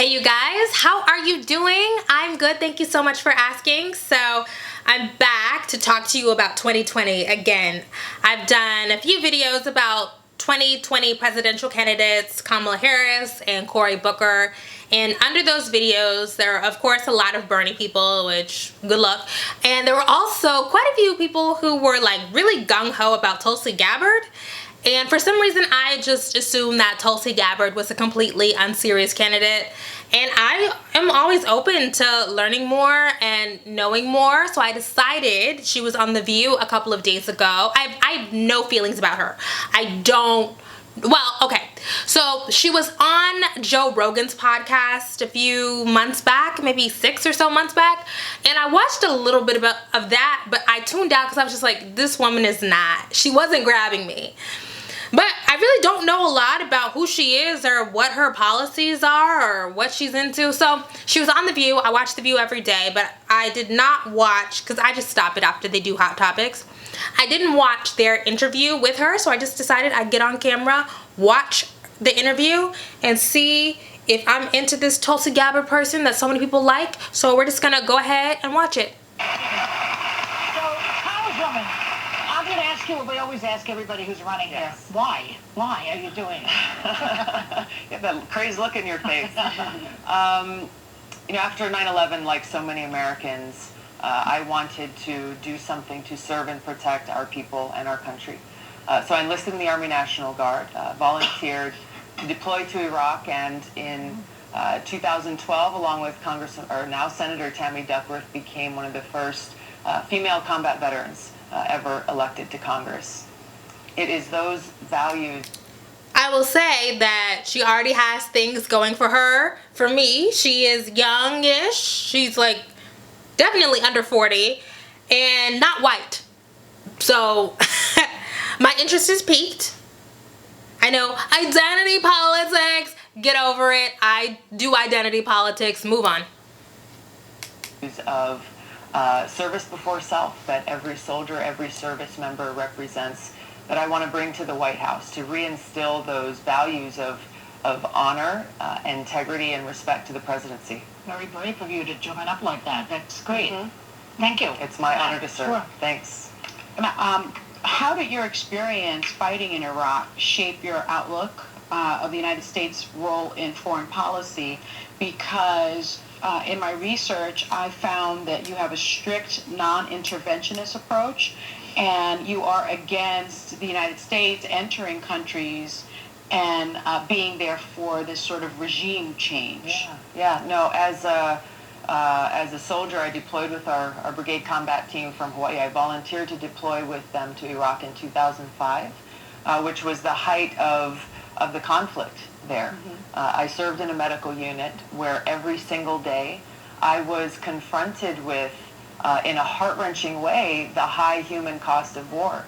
Hey you guys, how are you doing? I'm good, thank you so much for asking. So I'm back to talk to you about 2020 again. I've done a few videos about 2020 presidential candidates, Kamala Harris and Cory Booker. And under those videos, there are of course a lot of Bernie people, which good luck. And there were also quite a few people who were like really gung-ho about Tulsi Gabbard. And for some reason, I just assumed that Tulsi Gabbard was a completely unserious candidate. And I am always open to learning more and knowing more. So I decided, she was on The View a couple of days ago. I have no feelings about her. Okay. So she was on Joe Rogan's podcast a few months back, maybe 6 or so months back. And I watched a little bit of that, but I tuned out because I was just like, this woman she wasn't grabbing me. But I really don't know a lot about who she is or what her policies are or what she's into. So she was on The View. I watch The View every day, but I did not watch, because I just stop it after they do Hot Topics. I didn't watch their interview with her, so I just decided I'd get on camera, watch the interview, and see if I'm into this Tulsi Gabbard person that so many people like. So we're just gonna go ahead and watch it. So, Congresswoman, I'm going to ask you what we always ask everybody who's running here. Why? Why are you doing it? You have that crazed look in your face. After 9/11, like so many Americans, I wanted to do something to serve and protect our people and our country. So I enlisted in the Army National Guard, volunteered to deploy to Iraq, and in 2012, along with now Senator Tammy Duckworth, became one of the first female combat veterans ever elected to Congress. It is those values. I will say that she already has things going for her. For me, she is youngish. She's like definitely under 40 and not white. So my interest is piqued. I know identity politics, get over it. I do identity politics, move on. Of service before self that every soldier, every service member represents, that I want to bring to the White House to reinstill those values of honor, integrity, and respect to the presidency. Very brave of you to join up like that. That's great. Mm-hmm. Thank you. It's my honor to serve. Sure. Thanks. How did your experience fighting in Iraq shape your outlook of the United States' role in foreign policy? Because in my research, I found that you have a strict non-interventionist approach, and you are against the United States entering countries and being there for this sort of regime change. No, as a soldier, I deployed with our brigade combat team from Hawaii. I volunteered to deploy with them to Iraq in 2005, which was the height of the conflict there. Mm-hmm. I served in a medical unit where every single day I was confronted with, in a heart-wrenching way, the high human cost of war.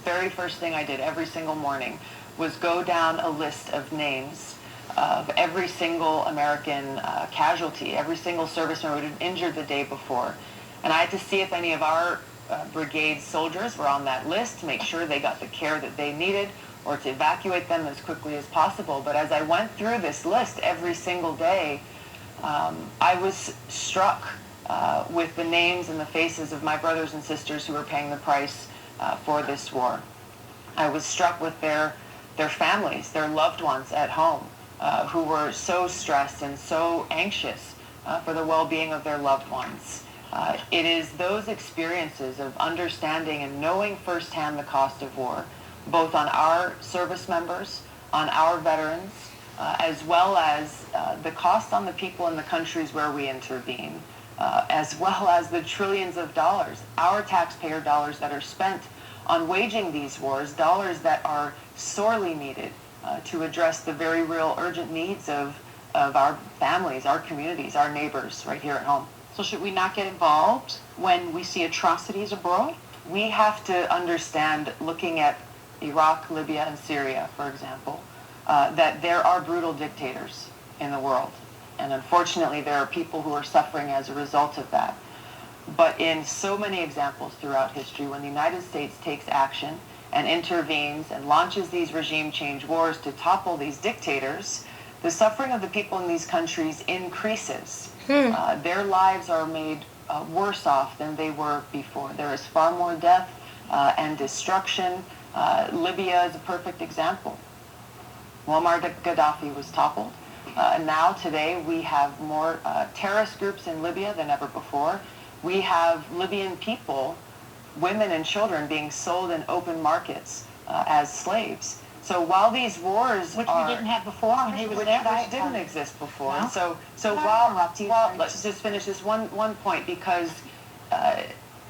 Very first thing I did every single morning was go down a list of names of every single American casualty, every single service member who had been injured the day before. And I had to see if any of our brigade soldiers were on that list to make sure they got the care that they needed, or to evacuate them as quickly as possible. But as I went through this list every single day, I was struck with the names and the faces of my brothers and sisters who were paying the price for this war. I was struck with their families, their loved ones at home, who were so stressed and so anxious for the well-being of their loved ones. It is those experiences of understanding and knowing firsthand the cost of war, both on our service members, on our veterans, as well as the cost on the people in the countries where we intervene, as well as the trillions of dollars, our taxpayer dollars that are spent on waging these wars, dollars that are sorely needed to address the very real urgent needs of our families, our communities, our neighbors right here at home. So should we not get involved when we see atrocities abroad? We have to understand, looking at Iraq, Libya, and Syria, for example, that there are brutal dictators in the world. And unfortunately, there are people who are suffering as a result of that. But in so many examples throughout history, when the United States takes action and intervenes and launches these regime change wars to topple these dictators, the suffering of the people in these countries increases. Their lives are made worse off than they were before. There is far more death and destruction. Libya is a perfect example. Muammar Gaddafi was toppled. Now, today, we have more terrorist groups in Libya than ever before. We have Libyan people, women and children, being sold in open markets as slaves. So while these wars Which we didn't have before when he was which there. didn't exist before. No? So Can I while interrupt you? let's just finish this one point, because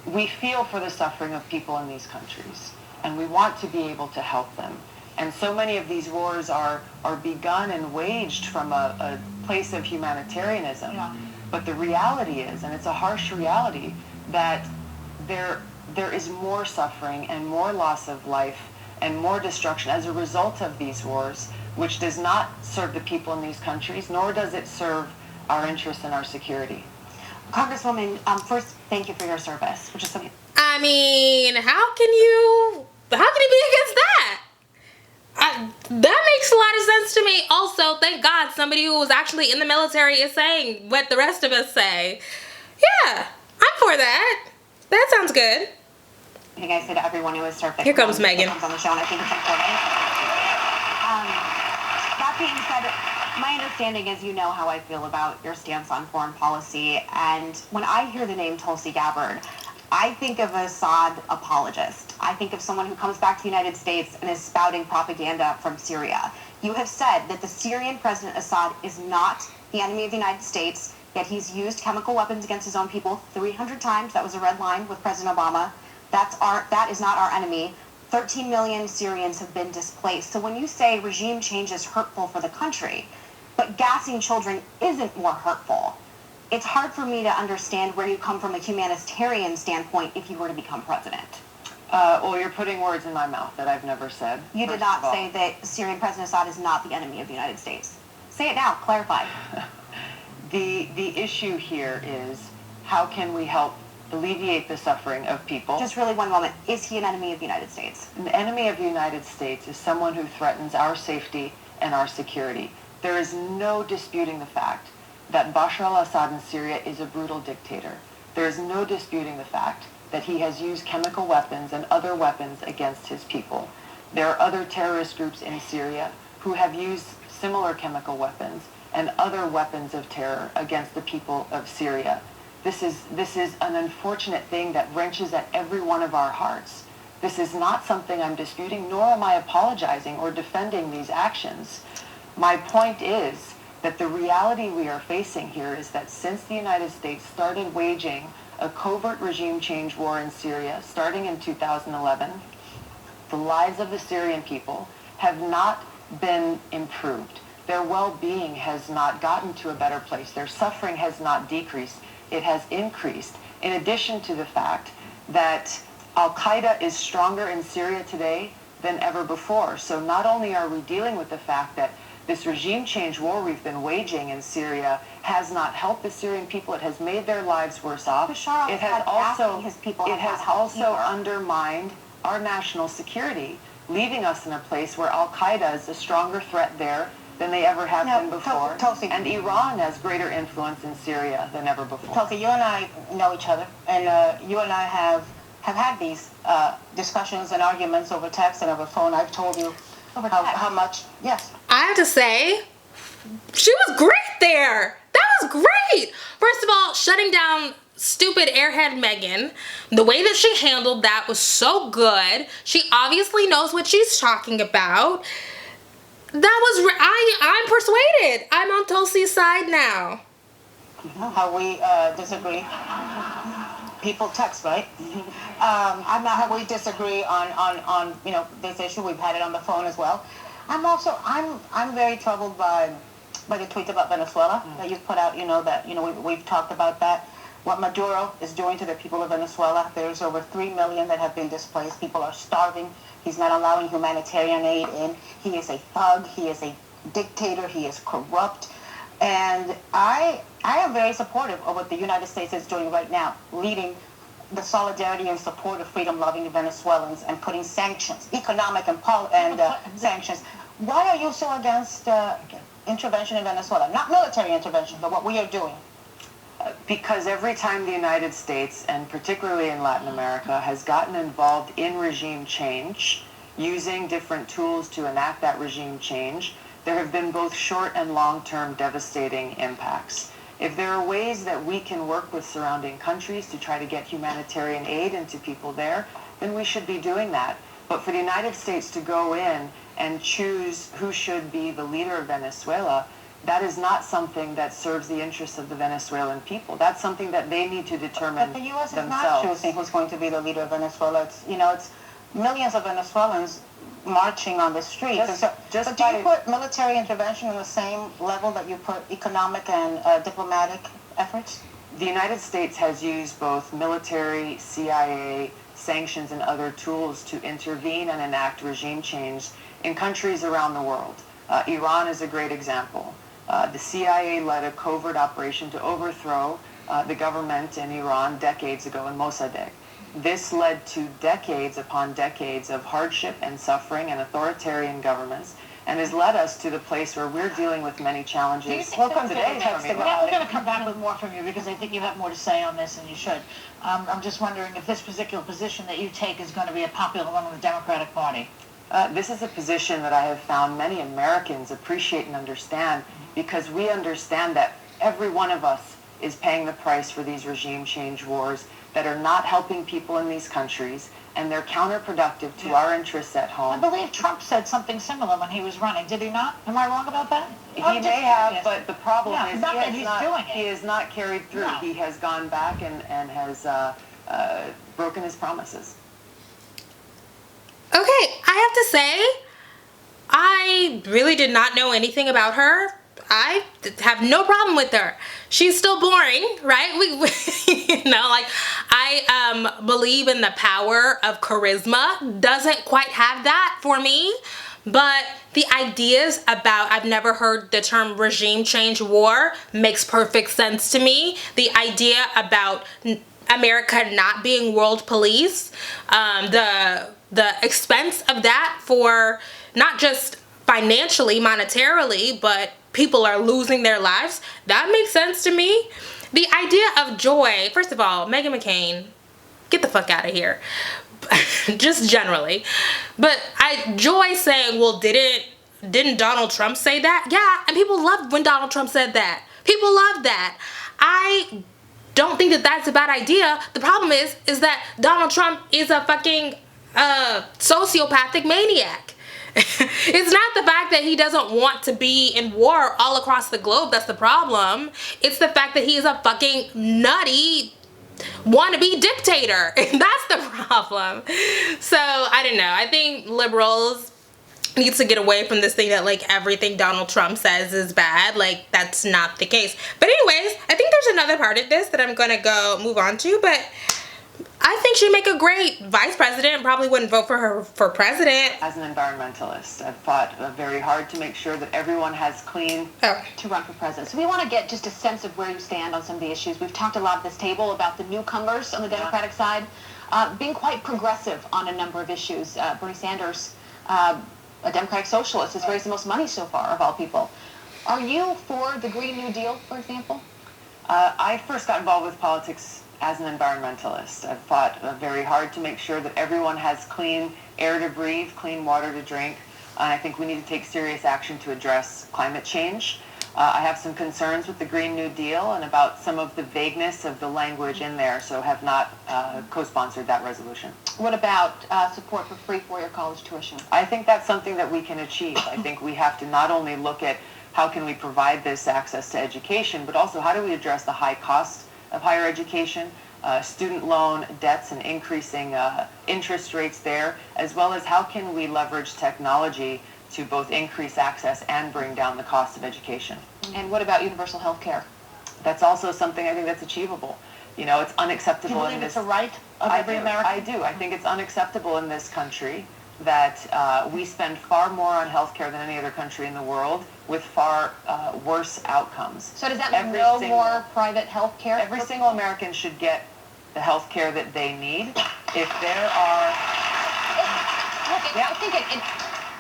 we feel for the suffering of people in these countries, and we want to be able to help them. And so many of these wars are begun and waged from a place of humanitarianism. Yeah. But the reality is, and it's a harsh reality, that there is more suffering and more loss of life and more destruction as a result of these wars, which does not serve the people in these countries, nor does it serve our interests and our security. Congresswoman, first, thank you for your service, which is something. I mean, how can you be against that? That makes a lot of sense to me. Also, thank God somebody who was actually in the military is saying what the rest of us say. Yeah, I'm for that. That sounds good. I think I say to everyone who has served. Here comes Megan. On the show, and I think it's important. That being said, my understanding is you know how I feel about your stance on foreign policy, and when I hear the name Tulsi Gabbard, I think of an Assad apologist. I think of someone who comes back to the United States and is spouting propaganda from Syria. You have said that the Syrian President Assad is not the enemy of the United States, yet he's used chemical weapons against his own people 300 times. That was a red line with President Obama. That is not our enemy. 13 million Syrians have been displaced. So when you say regime change is hurtful for the country, but gassing children isn't more hurtful, it's hard for me to understand where you come from a humanitarian standpoint if you were to become president. Well, you're putting words in my mouth that I've never said. You did not say that Syrian President Assad is not the enemy of the United States. Say it now, clarify. The issue here is, how can we help alleviate the suffering of people? Just really one moment. Is he an enemy of the United States? An enemy of the United States is someone who threatens our safety and our security. There is no disputing the fact that Bashar al-Assad in Syria is a brutal dictator. There is no disputing the fact that he has used chemical weapons and other weapons against his people. There are other terrorist groups in Syria who have used similar chemical weapons and other weapons of terror against the people of Syria. This is an unfortunate thing that wrenches at every one of our hearts. This is not something I'm disputing, nor am I apologizing or defending these actions. My point is that the reality we are facing here is that since the United States started waging a covert regime change war in Syria, starting in 2011, the lives of the Syrian people have not been improved. Their well-being has not gotten to a better place. Their suffering has not decreased. It has increased, in addition to the fact that Al-Qaeda is stronger in Syria today than ever before. So not only are we dealing with the fact that this regime change war we've been waging in Syria has not helped the Syrian people, it has made their lives worse off. It has also undermined our national security, leaving us in a place where Al-Qaeda is a stronger threat there than they ever have been before. Tulsi, and Iran has greater influence in Syria than ever before. Tulsi, you and I know each other, and you and I have had these discussions and arguments over text and over phone. I've told you how much. Yes. I have to say, she was great there. That was great. First of all, shutting down stupid airhead Megan, the way that she handled that was so good. She obviously knows what she's talking about. That was, I'm persuaded. I'm on Tulsi's side now. How we disagree. People text, right? I'm not how we disagree on this issue. We've had it on the phone as well. I'm very troubled by the tweet about Venezuela that you put out. We've talked about that. What Maduro is doing to the people of Venezuela. There's over 3 million that have been displaced. People are starving. He's not allowing humanitarian aid in. He is a thug. He is a dictator. He is corrupt. And I am very supportive of what the United States is doing right now, leading the solidarity and support of freedom-loving Venezuelans and putting sanctions, economic and sanctions. Why are you so against intervention in Venezuela? Not military intervention, but what we are doing. Because every time the United States, and particularly in Latin America, has gotten involved in regime change, using different tools to enact that regime change, there have been both short and long-term devastating impacts. If there are ways that we can work with surrounding countries to try to get humanitarian aid into people there, then we should be doing that. But for the United States to go in and choose who should be the leader of Venezuela, that is not something that serves the interests of the Venezuelan people. That's something that they need to determine But the U.S. is not themselves. choosing who's going to be the leader of Venezuela. It's millions of Venezuelans marching on the streets. But do you put military intervention on the same level that you put economic and diplomatic efforts? The United States has used both military, CIA, sanctions, and other tools to intervene and enact regime change in countries around the world. Iran is a great example. The CIA led a covert operation to overthrow the government in Iran decades ago in Mossadegh. This led to decades upon decades of hardship and suffering and authoritarian governments, and has led us to the place where we're dealing with many challenges. Welcome today from Iran. Yeah, we're going to come back with more from you because I think you have more to say on this than you should. I'm just wondering if this particular position that you take is going to be a popular one in the Democratic Party. This is a position that I have found many Americans appreciate and understand, because we understand that every one of us is paying the price for these regime change wars that are not helping people in these countries, and they're counterproductive to our interests at I home. believe Trump said something similar when he was running. Did he not? Am I wrong about that? He may have, but the problem Yeah, is not that he's doing it. he has not carried through. No. He has gone back and has broken his promises. Okay, I have to say, I really did not know anything about her. I have no problem with her. She's still boring, right? I believe in the power of charisma. Doesn't quite have that for me. But the ideas about, I've never heard the term regime change war, makes perfect sense to me. The idea about America not being world police, the expense of that for not just financially, monetarily, but people are losing their lives, that makes sense to me. The idea of joy, first of all, Meghan McCain, get the fuck out of here. Just generally. But Joy saying, well, didn't Donald Trump say that? Yeah, and people loved when Donald Trump said that. People loved that. I don't think that that's a bad idea. The problem is that Donald Trump is a fucking sociopathic maniac. It's not the fact that he doesn't want to be in war all across the globe that's the problem. It's the fact that he is a fucking nutty wannabe dictator. That's the problem. So, I don't know. I think liberals needs to get away from this thing that like everything Donald Trump says is bad. Like, that's not the case. But anyways, I think there's another part of this that I'm gonna go move on to, but I think she'd make a great vice president. Probably wouldn't vote for her for president. As an environmentalist, I've fought very hard to make sure that everyone has clean... To run for president. So we want to get just a sense of where you stand on some of the issues. We've talked a lot at this table about the newcomers on the Democratic side being quite progressive on a number of issues. Bernie Sanders, a Democratic socialist, has raised the most money so far of all people. Are you for the Green New Deal, for example? I first got involved with politics as an environmentalist. I've fought very hard to make sure that everyone has clean air to breathe, clean water to drink, and I think we need to take serious action to address climate change. I have some concerns with the Green New Deal and about some of the vagueness of the language in there, so have not co-sponsored that resolution. What about support for free four-year college tuition? I think that's something that we can achieve. I think we have to not only look at how can we provide this access to education, but also how do we address the high cost of higher education, student loan debts and increasing interest rates there, as well as how can we leverage technology to both increase access and bring down the cost of education. And what about universal health care? That's also something I think that's achievable. You know, it's unacceptable. Do you believe it's a right of every American? I do. I think it's unacceptable in this country that we spend far more on health care than any other country in the world with far worse outcomes. So does that mean more private health care? Every single American should get the health care that they need. If there are...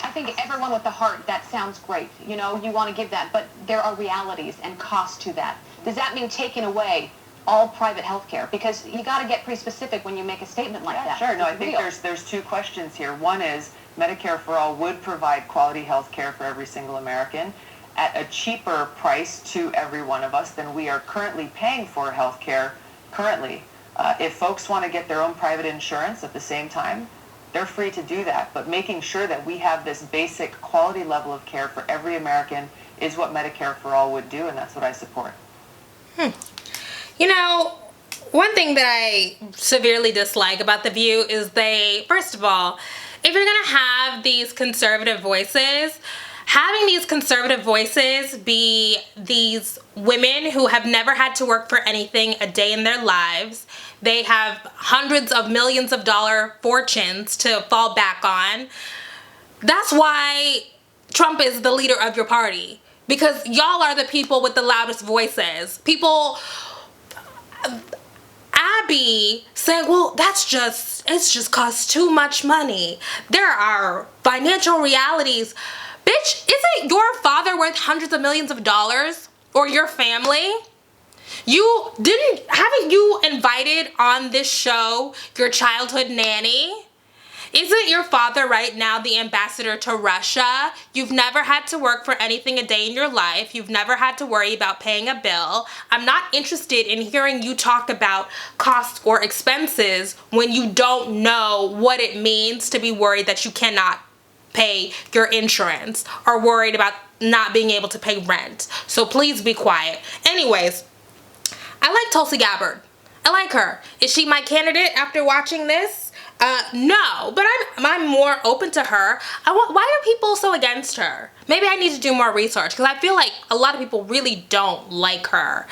I think think everyone with the heart, that sounds great. You know, you want to give that, but there are realities and costs to that. Does that mean taking away all private health care? Because you got to get pretty specific when you make a statement like that. Sure. No, I think Real. there's two questions here. One is Medicare for All would provide quality health care for every single American at a cheaper price to every one of us than we are currently paying for health care currently. If folks want to get their own private insurance at the same time, they're free to do that. But making sure that we have this basic quality level of care for every American is what Medicare for All would do, and that's what I support. You know, one thing that I severely dislike about The View is first of all, if you're going to have these conservative voices, having these conservative voices be these women who have never had to work for anything a day in their lives, they have hundreds of millions of dollar fortunes to fall back on. That's why Trump is the leader of your party. Because y'all are the people with the loudest voices. People, Abby saying, well, it's just costs too much money. There are financial realities. Bitch, isn't your father worth hundreds of millions of dollars? Or your family? Haven't you invited on this show your childhood nanny? Isn't your father right now the ambassador to Russia? You've never had to work for anything a day in your life. You've never had to worry about paying a bill. I'm not interested in hearing you talk about costs or expenses when you don't know what it means to be worried that you cannot pay your insurance or worried about not being able to pay rent. So please be quiet. Anyways, I like Tulsi Gabbard. I like her. Is she my candidate after watching this? No, but I'm more open to her. Why are people so against her? Maybe I need to do more research because I feel like a lot of people really don't like her.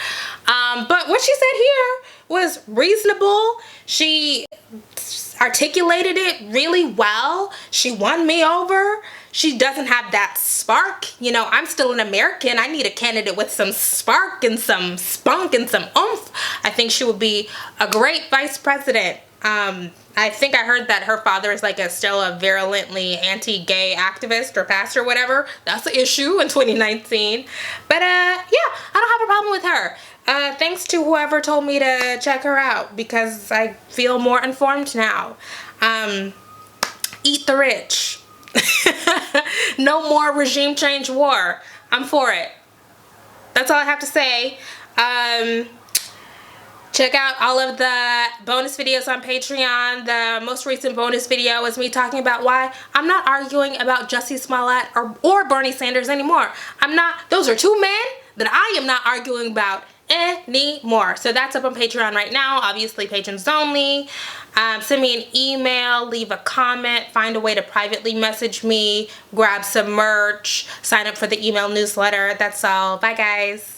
But what she said here was reasonable. She articulated it really well. She won me over. She doesn't have that spark. You know, I'm still an American. I need a candidate with some spark and some spunk and some oomph. I think she would be a great vice president. I think I heard that her father is like still a virulently anti-gay activist or pastor or whatever. That's an issue in 2019. But yeah, I don't have a problem with her. Thanks to whoever told me to check her out because I feel more informed now. Eat the rich. No more regime change war. I'm for it. That's all I have to say. Check out all of the bonus videos on Patreon. The most recent bonus video is me talking about why I'm not arguing about Jussie Smollett or Bernie Sanders anymore. Those are two men that I am not arguing about anymore. So that's up on Patreon right now. Obviously, patrons only. Send me an email, leave a comment, find a way to privately message me, grab some merch, sign up for the email newsletter. That's all. Bye, guys.